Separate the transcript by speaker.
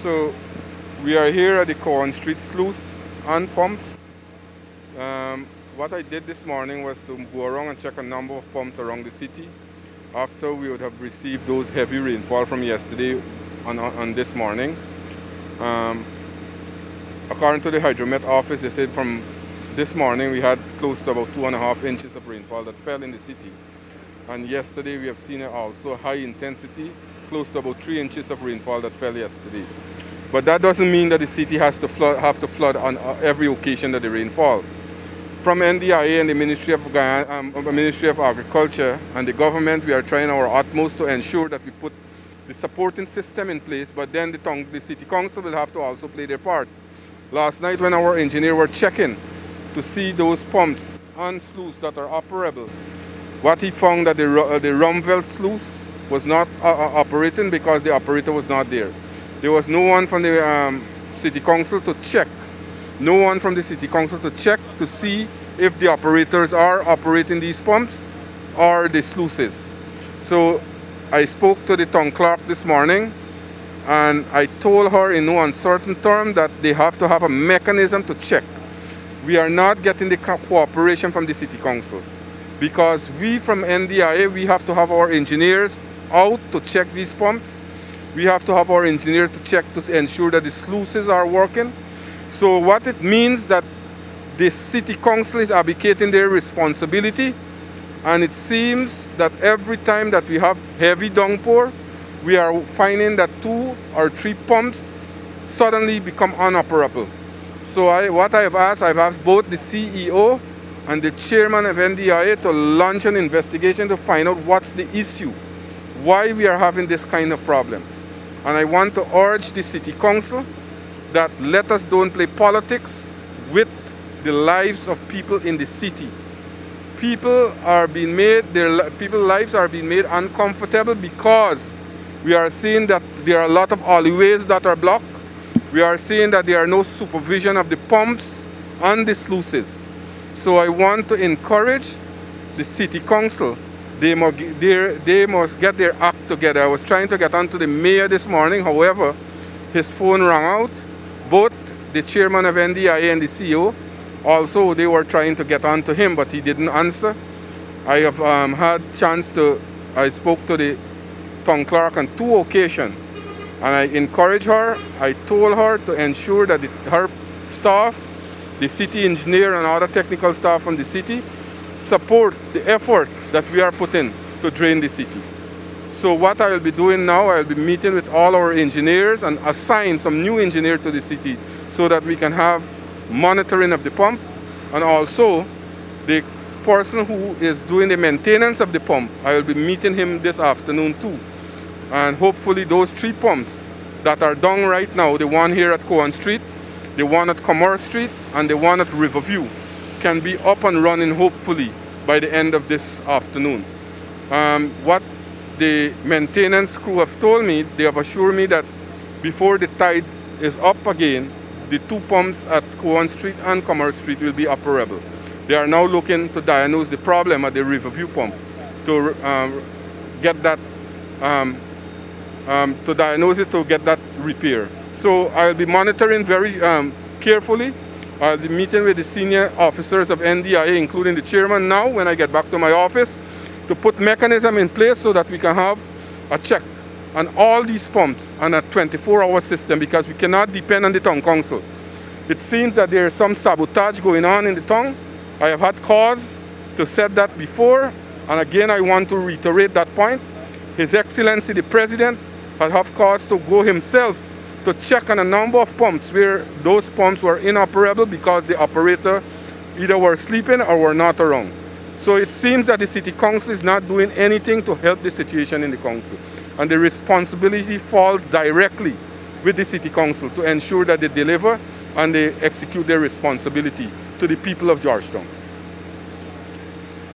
Speaker 1: So we are here at the Cowan Street sluice and pumps. What I did this morning was to go around and check a number of pumps around the city after we would have received those heavy rainfall from yesterday on this morning. According to the Hydromet office, they said from this morning we had close to about 2.5 inches of rainfall that fell in the city. And yesterday we have seen also high intensity, close to about 3 inches of rainfall that fell yesterday. But that doesn't mean that the city has to flood on every occasion that the rain falls. From NDIA and the Ministry of Agriculture and the government, we are trying our utmost to ensure that we put the supporting system in place, but then the city council will have to also play their part. Last night when our engineer were checking to see those pumps and sluices that are operable, what he found that the Ruimveldt sluice was not operating because the operator was not there. There was no one from the city council to check. No one from the city council to check to see if the operators are operating these pumps or the sluices. So I spoke to the town clerk this morning and I told her in no uncertain term that they have to have a mechanism to check. We are not getting the cooperation from the city council because we from NDIA, we have to have our engineers out to check these pumps. We have to have our engineer to check to ensure that the sluices are working. So what it means that the city council is abdicating their responsibility, and it seems that every time that we have heavy downpour, we are finding that 2 or 3 pumps suddenly become inoperable. So I've asked both the CEO and the chairman of NDIA to launch an investigation to find out what's the issue, why we are having this kind of problem. And I want to urge the city council that let us don't play politics with the lives of people in the city. People's lives are being made uncomfortable because we are seeing that there are a lot of alleyways that are blocked. We are seeing that there are no supervision of the pumps and the sluices. So I want to encourage the city council. They must get their act together. I was trying to get onto the mayor this morning, however, his phone rang out. Both the chairman of NDIA and the CEO, also they were trying to get on to him, but he didn't answer. I have I spoke to the town clerk on 2 occasions, and I encouraged her, I told her to ensure that her staff, the city engineer and other technical staff from the city, support the effort that we are putting to drain the city. So what I will be doing now, I will be meeting with all our engineers and assign some new engineers to the city so that we can have monitoring of the pump, and also the person who is doing the maintenance of the pump, I will be meeting him this afternoon too. And hopefully those 3 pumps that are down right now, the one here at Cowan Street, the one at Commerce Street, and the one at Riverview, can be up and running hopefully by the end of this afternoon. What the maintenance crew have told me, they have assured me that before the tide is up again, the 2 pumps at Cowan Street and Commerce Street will be operable. They are now looking to diagnose the problem at the Riverview pump to get that repair. So I'll be monitoring very carefully. I'll be meeting with the senior officers of NDIA, including the chairman now when I get back to my office, to put mechanism in place so that we can have a check on all these pumps and a 24-hour system, because we cannot depend on the town council. It seems that there is some sabotage going on in the town. I have had cause to set that before, and again I want to reiterate that point. His Excellency the President had have cause to go himself to check on a number of pumps where those pumps were inoperable because the operator either were sleeping or were not around. So it seems that the city council is not doing anything to help the situation in the council. And the responsibility falls directly with the city council to ensure that they deliver and they execute their responsibility to the people of Georgetown.